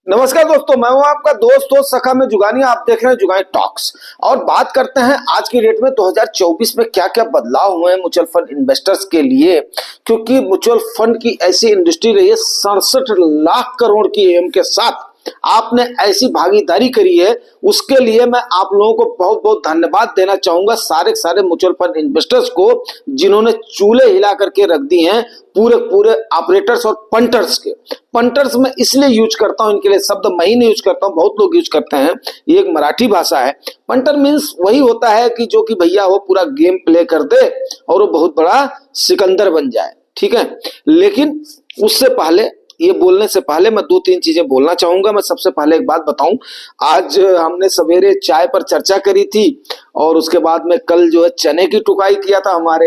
नमस्कार दोस्तों, मैं हूं आपका दोस्त सखा में जुगानी। आप देख रहे हैं जुगानी टॉक्स। और बात करते हैं आज की डेट में 2024 में क्या क्या बदलाव हुए हैं म्यूचुअल फंड इन्वेस्टर्स के लिए। क्योंकि म्यूचुअल फंड की ऐसी इंडस्ट्री रही है, 67 लाख करोड़ की एम के साथ आपने ऐसी भागीदारी करी है, उसके लिए मैं आप लोगों को बहुत बहुत धन्यवाद देना चाहूंगा। सारे सारे म्यूचुअल फंड इन्वेस्टर्स को जिन्होंने चूल्हे हिला करके रख दी हैं, पूरे पूरे ऑपरेटर्स और पंटर्स के। पंटर्स में इसलिए यूज करता हूं, इनके लिए शब्द मैं ही नहीं यूज करता हूं, बहुत लोग यूज करते हैं। ये एक मराठी भाषा है। पंटर मीन्स वही होता है कि जो कि भैया वो पूरा गेम प्ले कर दे और वो बहुत बड़ा सिकंदर बन जाए, ठीक है। लेकिन उससे पहले, ये बोलने से पहले मैं दो तीन चीजें बोलना चाहूंगा। मैं सबसे पहले एक बात बताऊं, आज हमने सवेरे चाय पर चर्चा करी थी और उसके बाद में कल जो है चने की टुकाई किया था हमारे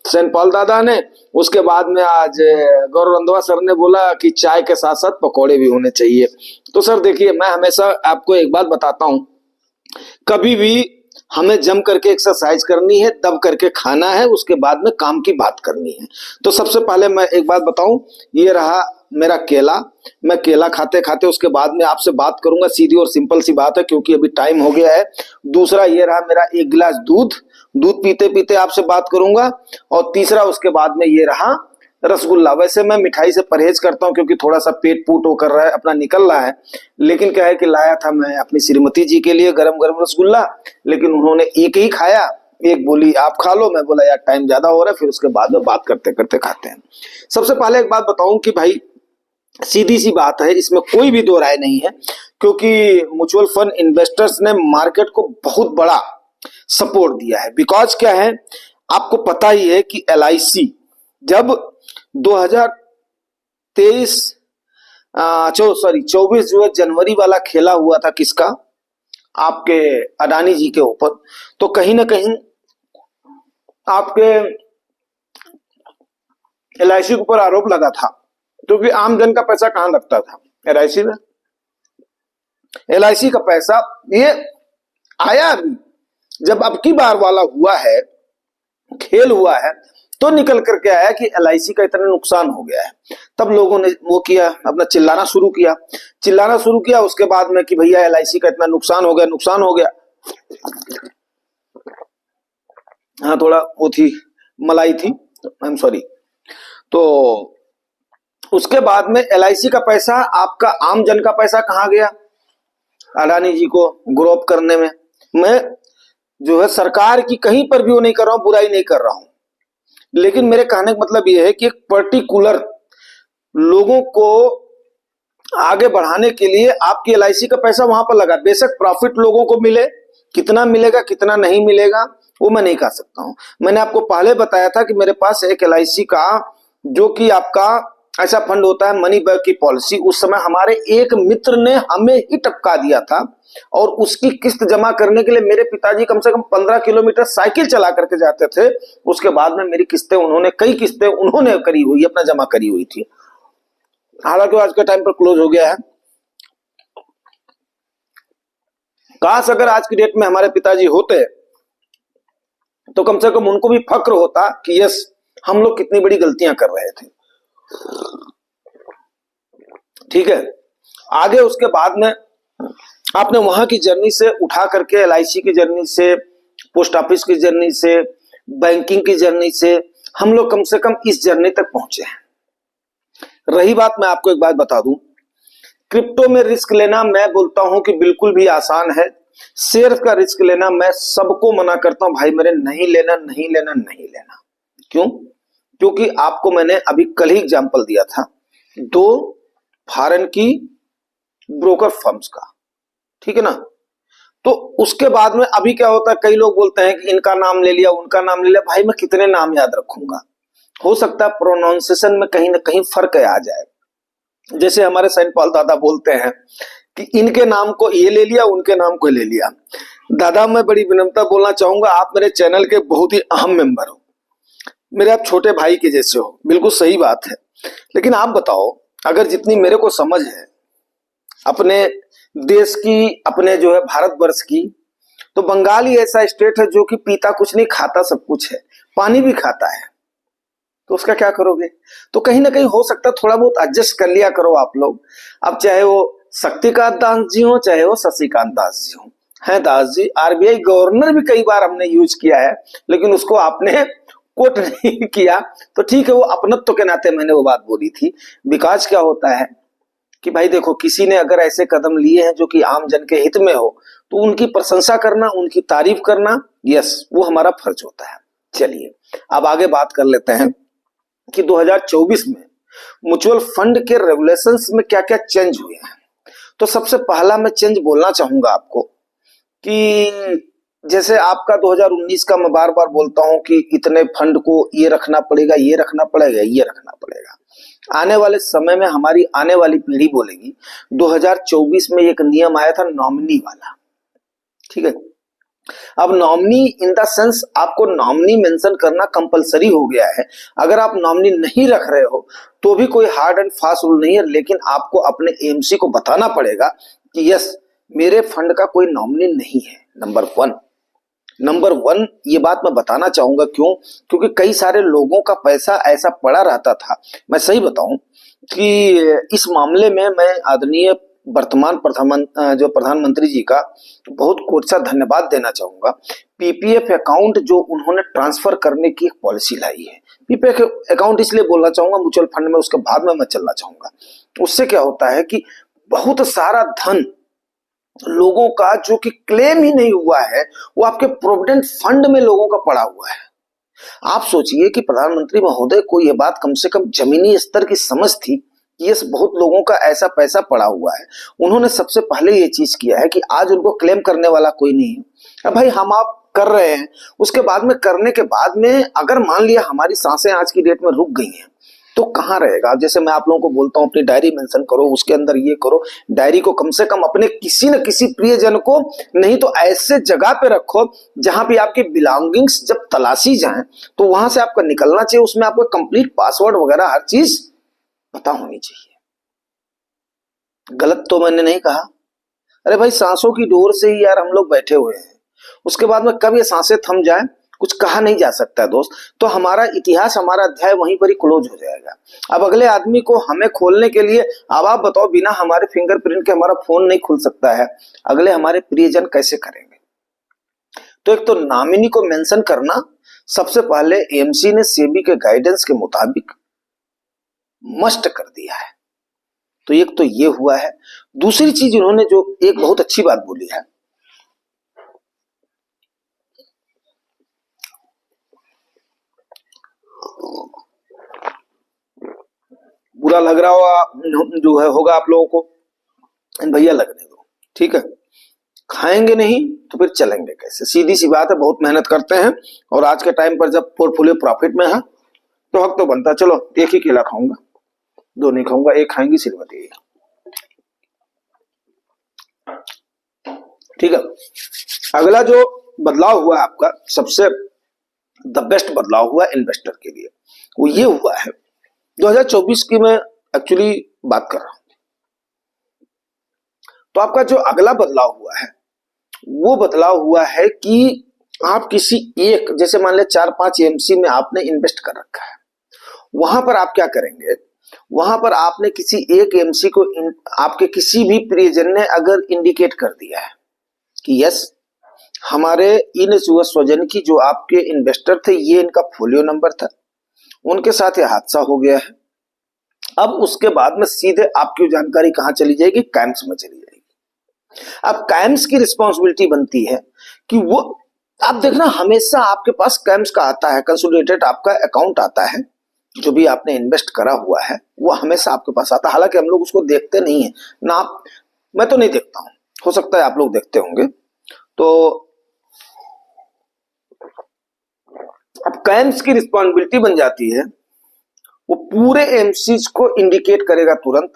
सेंट पॉल दादा ने। उसके बाद में आज गौरव रंधवा सर ने बोला कि चाय के साथ साथ पकौड़े भी होने चाहिए। तो सर देखिए, मैं हमेशा आपको एक बात बताता हूं, कभी भी हमें जम करके एक्सरसाइज करनी है, दब करके खाना है, उसके बाद में काम की बात करनी है। तो सबसे पहले मैं एक बात बताऊं, ये रहा मेरा केला। मैं केला खाते खाते उसके बाद में आपसे बात करूंगा, सीधी और सिंपल सी बात है क्योंकि अभी टाइम हो गया है। दूसरा ये रहा मेरा एक गिलास दूध, दूध पीते पीते आपसे बात करूंगा। और तीसरा उसके बाद में ये रहा रसगुल्ला। वैसे मैं मिठाई से परहेज करता हूं क्योंकि थोड़ा सा पेट पूट हो कर रहा है, अपना निकल रहा है। लेकिन क्या है कि लाया था मैं अपनी श्रीमती जी के लिए गरम गरम रसगुल्ला, लेकिन उन्होंने एक ही खाया। एक बोली आप खा लो, मैं बोला यार टाइम ज्यादा हो रहा है, फिर उसके बाद में बात करते करते खाते हैं। सबसे पहले एक बात बताऊं कि भाई सीधी सी बात है, इसमें कोई भी दो राय नहीं है, क्योंकि म्यूचुअल फंड इन्वेस्टर्स ने मार्केट को बहुत बड़ा सपोर्ट दिया है। बिकॉज क्या है, आपको पता ही है कि LIC जब 2023 24 जो है जनवरी वाला खेला हुआ था, किसका, आपके अडानी जी के ऊपर, तो कहीं ना कहीं आपके LIC के ऊपर आरोप लगा था, क्योंकि आम जन का पैसा कहां लगता था LIC में। LIC का पैसा ये आया अभी, जब अब की बार वाला हुआ है, खेल हुआ है, तो निकल करके आया कि LIC का इतना नुकसान हो गया है। तब लोगों ने वो किया, अपना चिल्लाना शुरू किया। उसके बाद में कि भैया LIC का इतना नुकसान हो गया, नुकसान हो गया। हाँ, थोड़ा वो थी, मलाई थी, आई एम सॉरी। तो उसके बाद में LIC का पैसा, आपका आम जन का पैसा कहां गया, अडानी जी को ग्रो अप करने में। मैं जो है सरकार की कहीं पर भी वो नहीं कर रहा हूं, बुराई नहीं कर रहा हूं, लेकिन मेरे कहने का मतलब यह है कि एक पर्टिकुलर लोगों को आगे बढ़ाने के लिए आपकी LIC का पैसा वहां पर लगा। बेशक प्रॉफिट लोगों को मिले, कितना मिलेगा कितना नहीं मिलेगा वो मैं नहीं कह सकता हूं। मैंने आपको पहले बताया था कि मेरे पास एक LIC का, जो कि आपका ऐसा फंड होता है मनी बैक की पॉलिसी, उस समय हमारे एक मित्र ने हमें ही टपका दिया था। और उसकी किस्त जमा करने के लिए मेरे पिताजी कम से कम 15 किलोमीटर साइकिल चला करके जाते थे। उसके बाद में मेरी किस्तें कई किस्तें उन्होंने करी हुई, अपना जमा करी हुई थी। हालांकि आज के टाइम पर क्लोज हो गया है। काश अगर आज की डेट में हमारे पिताजी होते तो कम से कम उनको भी फक्र होता कि यस, हम लोग कितनी बड़ी गलतियां कर रहे थे। ठीक है, आगे उसके बाद में आपने वहां की जर्नी से उठा करके LIC की जर्नी से, पोस्ट ऑफिस की जर्नी से, बैंकिंग की जर्नी से हम लोग कम से कम इस जर्नी तक पहुंचे हैं। रही बात, मैं आपको एक बात बता दूं, क्रिप्टो में रिस्क लेना मैं बोलता हूं कि बिल्कुल भी आसान है। शेयर का रिस्क लेना मैं सबको मना करता हूं, भाई मेरे नहीं लेना, नहीं लेना, नहीं लेना। क्यों? क्योंकि आपको मैंने अभी कल ही एग्जांपल दिया था 2 फॉरेन की ब्रोकर फर्म्स का, ठीक है ना। तो उसके बाद में अभी क्या होता है, कई लोग बोलते हैं कि इनका नाम ले लिया, उनका नाम ले लिया। भाई मैं कितने नाम याद रखूंगा, हो सकता है प्रोनाउंसिएशन में कहीं ना कहीं फर्क आ जाए। जैसे हमारे सेंट पॉल दादा बोलते हैं कि इनके नाम को ये ले लिया, उनके नाम को ले लिया। दादा मैं बड़ी विनम्रता बोलना चाहूंगा, आप मेरे चैनल के बहुत ही अहम मेंबर हो, मेरे आप छोटे भाई के जैसे हो, बिल्कुल सही बात है। लेकिन आप बताओ, अगर जितनी मेरे को समझ है अपने देश की, अपने जो है भारतवर्ष की, तो बंगाल ही ऐसा स्टेट है जो कि पीता कुछ नहीं, खाता सब कुछ है, पानी भी खाता है। तो उसका क्या करोगे? तो कहीं ना कहीं हो सकता है थोड़ा बहुत एडजस्ट कर लिया करो आप लोग। अब चाहे वो शक्तिकांत दास जी हो चाहे वो शशिकांत दास जी हो, है दास जी, आरबीआई गवर्नर भी कई बार हमने यूज किया है, लेकिन उसको आपने कोट नहीं किया, तो ठीक है, वो अपनत्व के नाते मैंने वो बात बोली थी। विकास क्या होता है कि भाई देखो, किसी ने अगर ऐसे कदम लिए हैं जो कि आम जन के हित में हो, तो उनकी प्रशंसा करना, उनकी तारीफ करना, यस, वो हमारा फर्ज होता है। चलिए अब आगे बात कर लेते हैं कि 2024 में म्यूचुअल फंड के रेगुलेशंस में क्या क्या चेंज हुए हैं। तो सबसे पहला मैं चेंज बोलना चाहूंगा आपको कि जैसे आपका 2019 का, मैं बार बार बोलता हूं कि इतने फंड को ये रखना पड़ेगा, ये रखना पड़ेगा, ये रखना पड़ेगा। आने वाले समय में हमारी आने वाली पीढ़ी बोलेगी 2024 में एक नियम आया था नॉमिनी वाला, ठीक है। अब नॉमिनी इन द सेंस आपको नॉमिनी मेंशन करना कंपलसरी हो गया है। अगर आप नॉमिनी नहीं रख रहे हो तो भी कोई हार्ड एंड फास्ट रूल नहीं है, लेकिन आपको अपने एएमसी को बताना पड़ेगा कि यस, मेरे फंड का कोई नॉमिनी नहीं है। नंबर वन ये बात मैं बताना चाहूंगा, क्यों? क्योंकि कई सारे लोगों का पैसा ऐसा पड़ा रहता था। मैं सही बताऊं कि इस मामले में मैं आदरणीय वर्तमान प्रधानमंत्री जी का बहुत कोटसा धन्यवाद देना चाहूंगा। पीपीएफ अकाउंट जो उन्होंने ट्रांसफर करने की एक पॉलिसी लाई है, पीपीएफ अकाउंट इसलिए बोलना चाहूंगा म्यूचुअल फंड में, उसके बाद में मैं चलना चाहूंगा। उससे क्या होता है कि बहुत सारा धन लोगों का जो कि क्लेम ही नहीं हुआ है, वो आपके प्रोविडेंट फंड में लोगों का पड़ा हुआ है। आप सोचिए कि प्रधानमंत्री महोदय को यह बात कम से कम जमीनी स्तर की समझ थी कि ये बहुत लोगों का ऐसा पैसा पड़ा हुआ है। उन्होंने सबसे पहले ये चीज किया है कि आज उनको क्लेम करने वाला कोई नहीं है। अब भाई हम आप कर रहे हैं, उसके बाद में करने के बाद में अगर मान लिया हमारी सांसें आज की डेट में रुक गई हैं, तो कहाँ रहेगा? जैसे मैं आप लोगों को बोलता हूं अपनी डायरी मेंशन करो, उसके अंदर ये करो, डायरी को कम से कम अपने किसी न किसी प्रियजन को, नहीं तो ऐसे जगह पे रखो जहां पे आपकी बिलोंगिंग्स जब तलाशी जाएं तो वहां से आपका निकलना चाहिए, उसमें आपका कंप्लीट पासवर्ड वगैरह हर चीज पता होनी चाहिए। गलत तो मैंने नहीं कहा। अरे भाई, सांसों की डोर से ही यार हम लोग बैठे हुए हैं, उसके बाद में कब ये सांसें थम जाए कुछ कहा नहीं जा सकता दोस्त। तो हमारा इतिहास, हमारा अध्याय वहीं पर ही क्लोज हो जाएगा। अब अगले आदमी को हमें खोलने के लिए, अब आप बताओ, बिना हमारे फिंगरप्रिंट के हमारा फोन नहीं खुल सकता है, अगले हमारे प्रियजन कैसे करेंगे? तो एक तो नॉमिनी को मेंशन करना सबसे पहले एएमसी ने सेबी के गाइडेंस के मुताबिक मस्ट कर दिया है। तो एक तो ये हुआ है। दूसरी चीज उन्होंने जो एक बहुत अच्छी बात बोली है, बुरा लग रहा होगा जो है, होगा आप लोगों को, भैया लगने दो, ठीक है। खाएंगे नहीं तो फिर चलेंगे कैसे? सीधी सी बात है, बहुत मेहनत करते हैं और आज के टाइम पर जब पोर्टफोलियो प्रॉफिट में है तो हक तो बनता है। चलो एक ही केला खाऊंगा, दो नहीं खाऊंगा, एक खाएंगी श्रीमती, ठीक है। अगला जो बदलाव हुआ आपका, सबसे द बेस्ट बदलाव हुआ इन्वेस्टर के लिए, वो ये हुआ है 2024 की मैं एक्चुअली बात कर रहा हूं। तो आपका जो अगला बदलाव हुआ है वो बदलाव हुआ है कि आप किसी एक, जैसे मान ले 4-5 एएमसी में आपने इन्वेस्ट कर रखा है, वहां पर आप क्या करेंगे, वहां पर आपने किसी एक एएमसी को आपके किसी भी प्रियजन ने अगर इंडिकेट कर दिया है कि यस, हमारे इन स्वजन की जो आपके इन्वेस्टर थे, ये इनका फोलियो नंबर था, उनके साथ ये हादसा हो गया है। अब उसके बाद में सीधे आपकी जानकारी कहां चली जाएगी? कैम्प्स में चली जाएगी। अब कैम्प्स की रिस्पॉन्सिबिलिटी बनती है कि वो, आप देखना हमेशा आपके पास कैम्प्स का आता है, कंसोलिडेटेड आपका अकाउंट आता है, जो भी आपने इन्वेस्ट करा हुआ है वो हमेशा आपके पास आता है। हालांकि हम लोग उसको देखते नहीं है ना, मैं तो नहीं देखता हूं, हो सकता है आप लोग देखते होंगे। तो अब कैम्प्स की रिस्पॉन्सिबिलिटी बन जाती है, वो पूरे एमसीज को इंडिकेट करेगा तुरंत,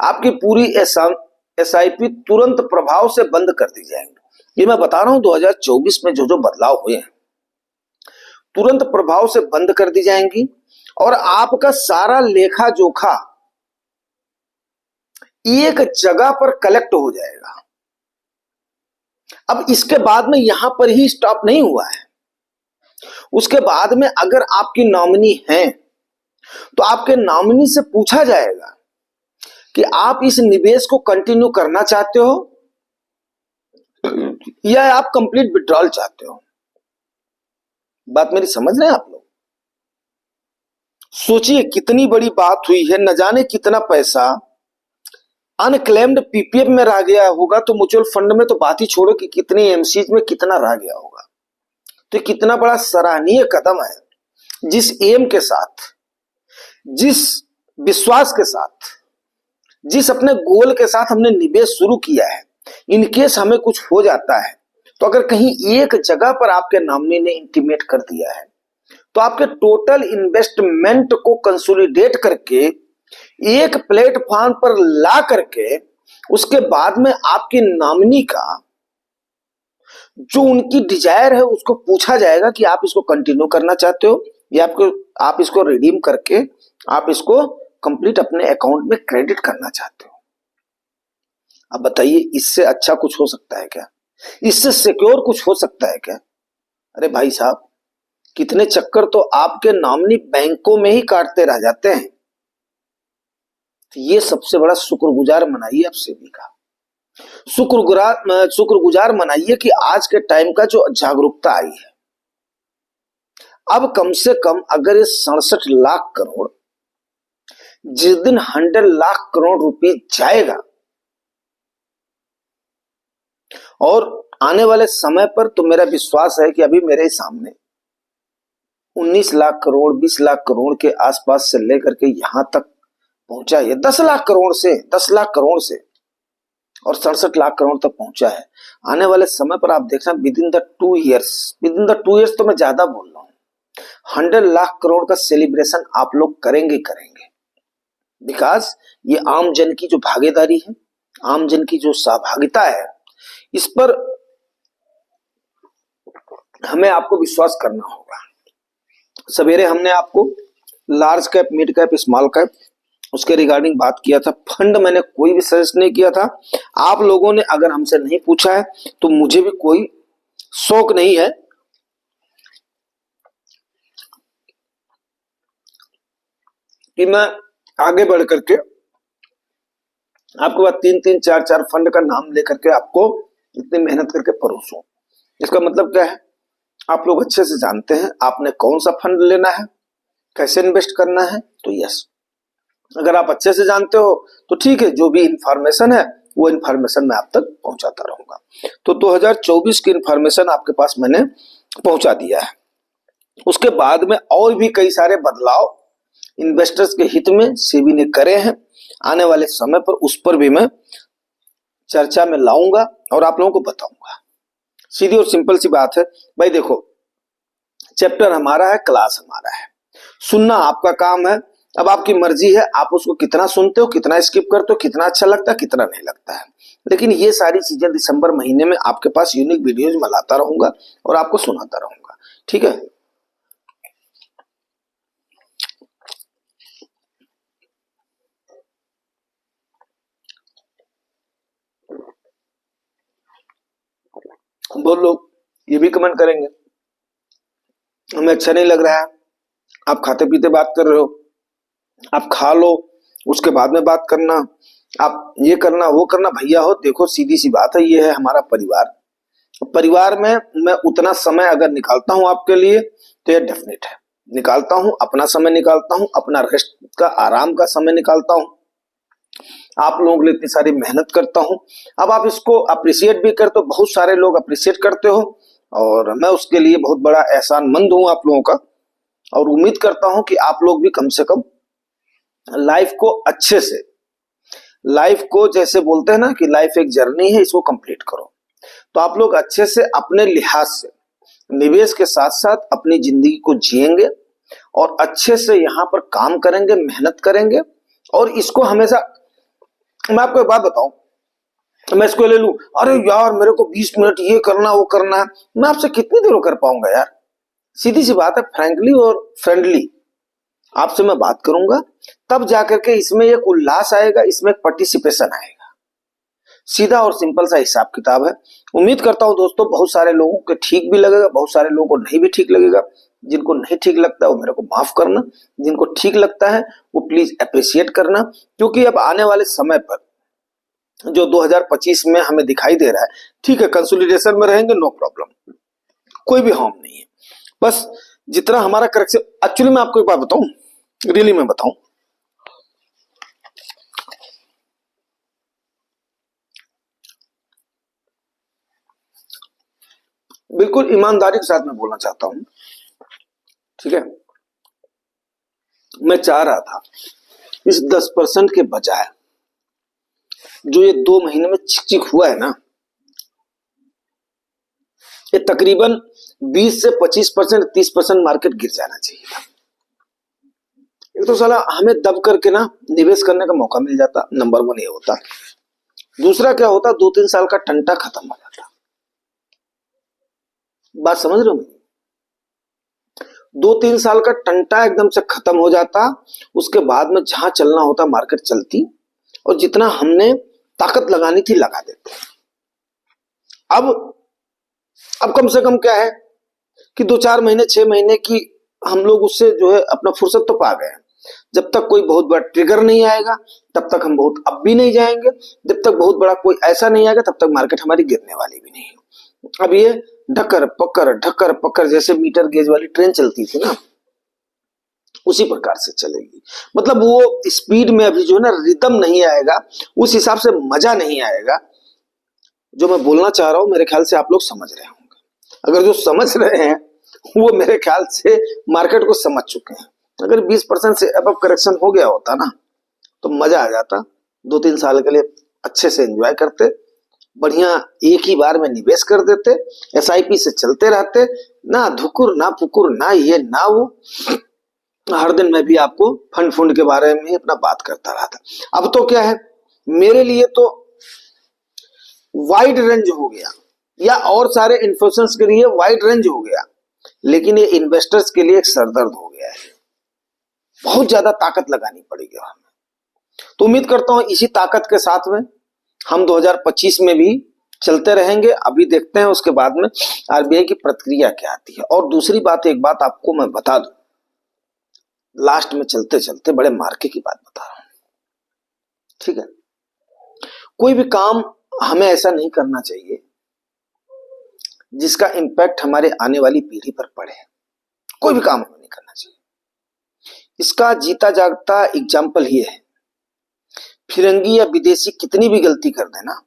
आपकी पूरी एसआईपी तुरंत प्रभाव से बंद कर दी जाएंगी। ये मैं बता रहा हूं 2024 में जो जो बदलाव हुए हैं तुरंत प्रभाव से बंद कर दी जाएंगी और आपका सारा लेखा जोखा एक जगह पर कलेक्ट हो जाएगा। अब इसके बाद में यहां पर ही स्टॉप नहीं हुआ है, उसके बाद में अगर आपकी नॉमिनी है तो आपके नॉमिनी से पूछा जाएगा कि आप इस निवेश को कंटिन्यू करना चाहते हो या आप कंप्लीट विड्रॉल चाहते हो। बात मेरी समझ रहे हैं आप लोग? सोचिए कितनी बड़ी बात हुई है, न जाने कितना पैसा अनक्लेम्ड पीपीएफ में रह गया होगा, तो म्यूचुअल फंड में तो बात ही छोड़ो कि कितनी एमसीज में कितना रह गया होगा। तो कितना बड़ा सराहनीय कदम है। जिस एम के साथ, जिस विश्वास के साथ, जिस अपने गोल के साथ हमने निवेश शुरू किया है, इनकेस हमें कुछ हो जाता है तो अगर कहीं एक जगह पर आपके नॉमिनी ने इंटीमेट कर दिया है तो आपके टोटल इन्वेस्टमेंट को कंसोलिडेट करके एक प्लेटफॉर्म पर ला करके उसके बाद में आपकी नॉमिनी का जो उनकी डिजायर है उसको पूछा जाएगा कि आप इसको कंटिन्यू करना चाहते हो या आप इसको रिडीम करके आप इसको कंप्लीट अपने अकाउंट में क्रेडिट करना चाहते हो। अब बताइए इससे अच्छा कुछ हो सकता है क्या? इससे सिक्योर कुछ हो सकता है क्या? अरे भाई साहब, कितने चक्कर तो आपके नॉमिनी बैंकों में ही काटते रह जाते हैं। तो ये सबसे बड़ा शुक्रगुजार मनाइए आप सेबी का। शुक्रगुजार मनाइए कि आज के टाइम का जो जागरूकता आई है, अब कम से कम अगर ये 67 लाख करोड़ जिस दिन 100 लाख करोड़ रुपए जाएगा और आने वाले समय पर, तो मेरा विश्वास है कि अभी मेरे सामने 19 लाख करोड़ 20 लाख करोड़ के आसपास से लेकर के यहां तक पहुंचा है, 10 लाख करोड़ से और 67 लाख करोड़ तक पहुंचा है। आने वाले समय पर आप देखना विद इन द 2 इयर्स, तो मैं ज्यादा बोल रहा हूं, 100 लाख करोड़ का सेलिब्रेशन आप लोग करेंगे। बिकॉज ये आम जन की जो भागीदारी है, आम जन की जो सहभागिता है, इस पर हमें आपको विश्वास करना होगा। सवेरे हमने आपको large cap, mid cap, small cap उसके रिगार्डिंग बात किया था। फंड मैंने कोई भी सजेस्ट नहीं किया था। आप लोगों ने अगर हमसे नहीं पूछा है तो मुझे भी कोई शौक नहीं है कि मैं आगे बढ़ करके आपके पास 3-3, 4-4 फंड का नाम लेकर के आपको इतनी मेहनत करके परोसूं। इसका मतलब क्या है? आप लोग अच्छे से जानते हैं आपने कौन सा फंड लेना है, कैसे इन्वेस्ट करना है। तो यस, अगर आप अच्छे से जानते हो तो ठीक है, जो भी इंफॉर्मेशन है वो इंफॉर्मेशन मैं आप तक पहुंचाता रहूंगा। तो 2024 की इंफॉर्मेशन आपके पास मैंने पहुंचा दिया है। उसके बाद में और भी कई सारे बदलाव इन्वेस्टर्स के हित में सेबी ने करे हैं। आने वाले समय पर उस पर भी मैं चर्चा में लाऊंगा और आप लोगों को बताऊंगा। सीधी और सिंपल सी बात है भाई, देखो चैप्टर हमारा है, क्लास हमारा है, सुनना आपका काम है। अब आपकी मर्जी है, आप उसको कितना सुनते हो, कितना स्किप करते हो, कितना अच्छा लगता है, कितना नहीं लगता है। लेकिन ये सारी चीजें दिसंबर महीने में आपके पास यूनिक वीडियोज में लाता रहूंगा और आपको सुनाता रहूंगा, ठीक है। बहुत लोग ये भी कमेंट करेंगे हमें अच्छा नहीं लग रहा है, आप खाते पीते बात कर रहे हो, आप खा लो उसके बाद में बात करना, आप ये करना वो करना। भैया हो देखो, सीधी सी बात है, ये है हमारा परिवार में मैं उतना समय अगर निकालता हूं आपके लिए तो ये डेफिनेट है, निकालता हूं, अपना समय निकालता हूं, अपना रेस्ट का, आराम का समय निकालता हूं, आप लोगों के लिए इतनी सारी मेहनत करता हूं। अब आप इसको अप्रिशिएट भी करते हो, बहुत सारे लोग अप्रिशिएट करते हो और मैं उसके लिए बहुत बड़ा एहसानमंद हूं आप लोगों का। और उम्मीद करता हूं कि आप लोग भी कम से कम लाइफ को अच्छे से, लाइफ को जैसे बोलते हैं ना कि लाइफ एक जर्नी है, इसको कंप्लीट करो। तो आप लोग अच्छे से अपने लिहाज से निवेश के साथ साथ अपनी जिंदगी को जिएंगे और अच्छे से यहाँ पर काम करेंगे, मेहनत करेंगे। और इसको हमेशा, मैं आपको एक बात बताऊं, मैं इसको ले लूं, अरे यार मेरे को 20 मिनट ये करना वो करना है, मैं आपसे कितनी देर कर पाऊंगा यार। सीधी सी बात है, फ्रैंकली और फ्रेंडली आपसे मैं बात करूंगा, तब जाकर के इसमें एक उल्लास आएगा, इसमें एक पार्टिसिपेशन आएगा। सीधा और सिंपल सा हिसाब किताब है। उम्मीद करता हूं दोस्तों बहुत सारे लोगों को ठीक भी लगेगा, बहुत सारे लोगों को नहीं भी ठीक लगेगा। जिनको नहीं ठीक लगता है वो मेरे को माफ करना, जिनको ठीक लगता है वो प्लीज अप्रिशिएट करना, क्योंकि अब आने वाले समय पर जो 2025 में हमें दिखाई दे रहा है, ठीक है कंसोलिडेशन में रहेंगे, नो प्रॉब्लम, कोई भी हार्म नहीं है। बस जितना हमारा करेक्शन, एक्चुअली मैं आपको एक बात बताऊं, रियली मैं बताऊं, बिल्कुल ईमानदारी के साथ मैं बोलना चाहता हूं, ठीक है। मैं चाह रहा था इस 10% के बजाय जो ये 2 महीने में चिक हुआ है ना, ये तकरीबन 20 से 25%, 30% मार्केट गिर जाना चाहिए था। एक तो साला हमें दब करके ना निवेश करने का मौका मिल जाता, नंबर 1 ये होता। दूसरा क्या होता, 2-3 साल का टंटा खत्म हो जाता। बात समझ रहे हो? 2-3 साल का टंटा एकदम से खत्म हो जाता, उसके बाद में जहां चलना होता मार्केट चलती, और जितना हमने ताकत लगानी थी लगा देते। अब कम से कम क्या है कि 2-4 महीने 6 महीने की हम लोग उससे जो है अपना फुर्सत तो पा गए। जब तक कोई बहुत बड़ा ट्रिगर नहीं आएगा तब तक हम बहुत अब भी नहीं जाएंगे, जब तक बहुत बड़ा कोई ऐसा नहीं आएगा तब तक मार्केट हमारी गिरने वाली भी नहीं है। अब ये ढक्कर पक्कर जैसे मीटर गेज वाली ट्रेन चलती थी ना, उसी प्रकार से चलेगी। मतलब वो स्पीड में अभी जो है ना रिदम नहीं आएगा, उस हिसाब से मजा नहीं आएगा। जो मैं बोलना चाह रहा हूं मेरे ख्याल से आप लोग समझ रहे होंगे। अगर जो समझ रहे हैं वो मेरे ख्याल से मार्केट को समझ चुके हैं। अगर 20% से अब करेक्शन हो गया होता ना तो मजा आ जाता, 2-3 साल के लिए अच्छे से एंजॉय करते, बढ़िया एक ही बार में निवेश कर देते, एसआईपी से चलते रहते, ना धुकुर ना पुकुर ना ये ना वो। हर दिन मैं भी आपको फंड के बारे में अपना बात करता रहा था। अब तो क्या है, मेरे लिए तो वाइड रेंज हो गया, या और सारे इन्फ्लुएंसर्स के लिए वाइड रेंज हो गया, लेकिन ये इन्वेस्टर्स के लिए एक सरदर्द हो गया है। बहुत ज्यादा ताकत लगानी पड़ेगी हमें। तो उम्मीद करता हूं इसी ताकत के साथ में हम 2025 में भी चलते रहेंगे। अभी देखते हैं उसके बाद में आरबीआई की प्रतिक्रिया क्या आती है। और दूसरी बात, एक बात आपको मैं बता दूं, लास्ट में चलते चलते बड़े मार्के की बात बता रहा हूं, ठीक है। कोई भी काम हमें ऐसा नहीं करना चाहिए जिसका इंपैक्ट हमारे आने वाली पीढ़ी पर पड़े। कोई भी काम हमें नहीं करना चाहिए। इसका जीता जागता एग्जाम्पल ये है, फिरंगी या विदेशी कितनी भी गलती कर देना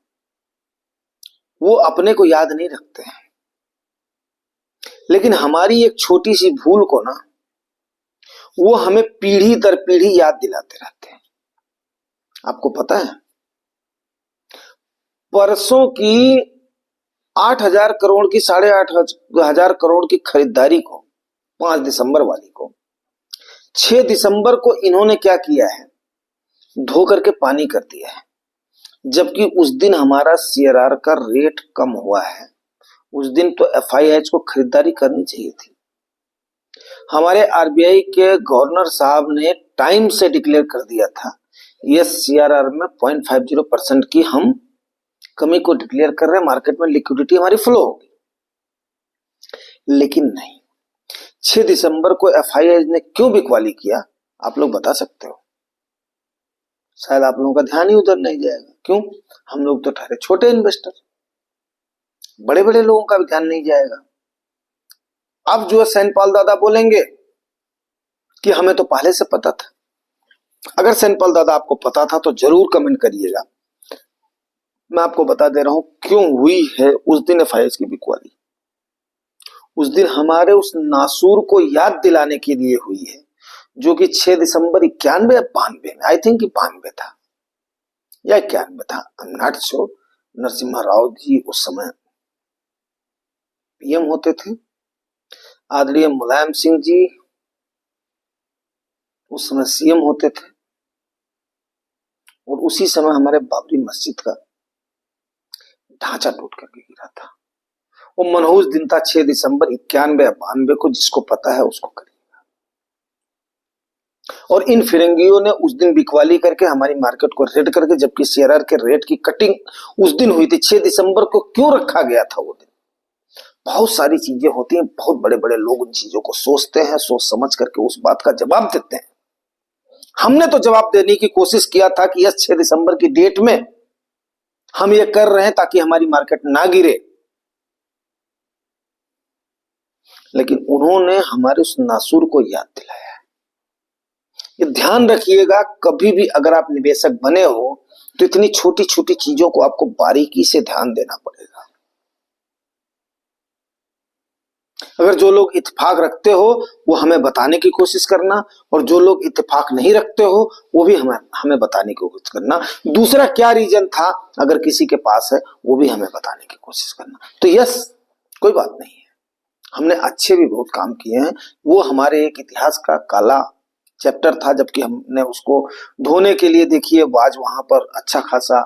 वो अपने को याद नहीं रखते हैं, लेकिन हमारी एक छोटी सी भूल को ना वो हमें पीढ़ी दर पीढ़ी याद दिलाते रहते हैं। आपको पता है परसों की 8,000 करोड़ की 8,500 करोड़ की खरीदारी को 5 दिसंबर वाली को 6 दिसंबर को इन्होंने क्या किया है, धो करके पानी कर दिया है। जबकि उस दिन हमारा सीआरआर का रेट कम हुआ है, उस दिन तो एफआईआईज को खरीदारी करनी चाहिए थी। हमारे आरबीआई के गवर्नर साहब ने टाइम से डिक्लेयर कर दिया था, ये सीआरआर में 0.50% की हम कमी को डिक्लेयर कर रहे हैं, मार्केट में लिक्विडिटी हमारी फ्लो होगी। लेकिन नहीं, 6 दिसंबर को एफआईआई ने क्यों बिकवाली किया आप लोग बता सकते हो? शायद आप लोगों का ध्यान ही उधर नहीं जाएगा। क्यों? हम लोग तो ठहरे छोटे इन्वेस्टर, बड़े बड़े लोगों का भी ध्यान नहीं जाएगा। अब जो सैनपाल दादा बोलेंगे कि हमें तो पहले से पता था। अगर सैनपाल दादा आपको पता था तो जरूर कमेंट करिएगा। मैं आपको बता दे रहा हूं क्यों हुई है उस दिन एफआईआई की बिकवाली। उस दिन हमारे उस नासूर को याद दिलाने के लिए हुई है, जो कि 6 दिसंबर 91 या 92 में, आई थिंक 92 था या 91 था, I am not sure. Narasimha Rao ji उस समय पीएम होते थे, आदरणीय मुलायम सिंह जी उस समय सीएम होते थे, और उसी समय हमारे बाबरी मस्जिद का ढांचा टूट करके गिरा था। वो मनहूस दिन था 6 दिसंबर 91 या 92 को, जिसको पता है उसको करिएगा। और इन फिरंगियों ने उस दिन बिकवाली करके हमारी मार्केट को रेड करके, जबकि सीआरआर के रेट की कटिंग उस दिन हुई थी। 6 दिसंबर को क्यों रखा गया था वो दिन? बहुत सारी चीजें होती हैं, बहुत बड़े बड़े लोग उन चीजों को सोचते हैं, सोच समझ करके उस बात का जवाब देते हैं। हमने तो जवाब देने की कोशिश किया था कि यस 6 दिसंबर की डेट में हम ये कर रहे हैं ताकि हमारी मार्केट ना गिरे, लेकिन उन्होंने हमारे उस नासूर को याद दिलाया। ये ध्यान रखिएगा, कभी भी अगर आप निवेशक बने हो तो इतनी छोटी छोटी चीजों को आपको बारीकी से ध्यान देना पड़ेगा। अगर जो लोग इत्तेफाक रखते हो वो हमें बताने की कोशिश करना, और जो लोग इत्तेफाक नहीं रखते हो वो भी हमें बताने की कोशिश करना। दूसरा क्या रीजन था अगर किसी के पास है वो भी हमें बताने की कोशिश करना। तो यस, कोई बात नहीं है, हमने अच्छे भी बहुत काम किए हैं। वो हमारे एक इतिहास का काला चैप्टर था, जबकि हमने उसको धोने के लिए देखिए आज वहां पर अच्छा खासा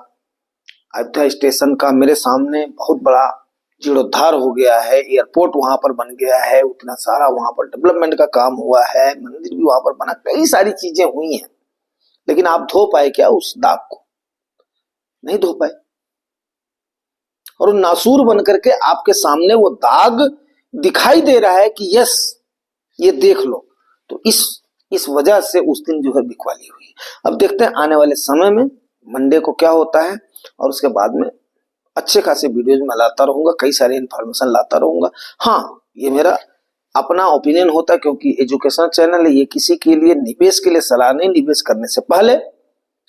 अयोध्या स्टेशन का मेरे सामने बहुत बड़ा जीर्णोद्धार हो गया है, एयरपोर्ट वहां पर बन गया है, उतना सारा वहां पर डेवलपमेंट का काम हुआ है, मंदिर भी वहां पर बना, कई सारी चीजें हुई हैं। लेकिन आप धो पाए क्या उस दाग को? नहीं धो पाए। और नासूर बन करके आपके सामने वो दाग दिखाई दे रहा है कि यस ये देख लो। तो इस वजह से उस दिन जो है बिकवाली हुई। अब देखते हैं आने वाले समय में मंडे को क्या होता है, और उसके बाद में अच्छे खासे वीडियोज में लाता रहूंगा, कई सारे इंफॉर्मेशन लाता रहूंगा। हाँ, ये मेरा अपना ओपिनियन होता है, क्योंकि एजुकेशन चैनल है, ये किसी के लिए निवेश के लिए सलाह नहीं। निवेश करने से पहले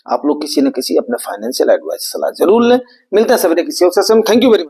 आप लोग किसी न किसी अपने फाइनेंशियल एडवाइस सलाह जरूर लें। मिलते हैं सवेरे किसी और सेशन में। Thank you very much.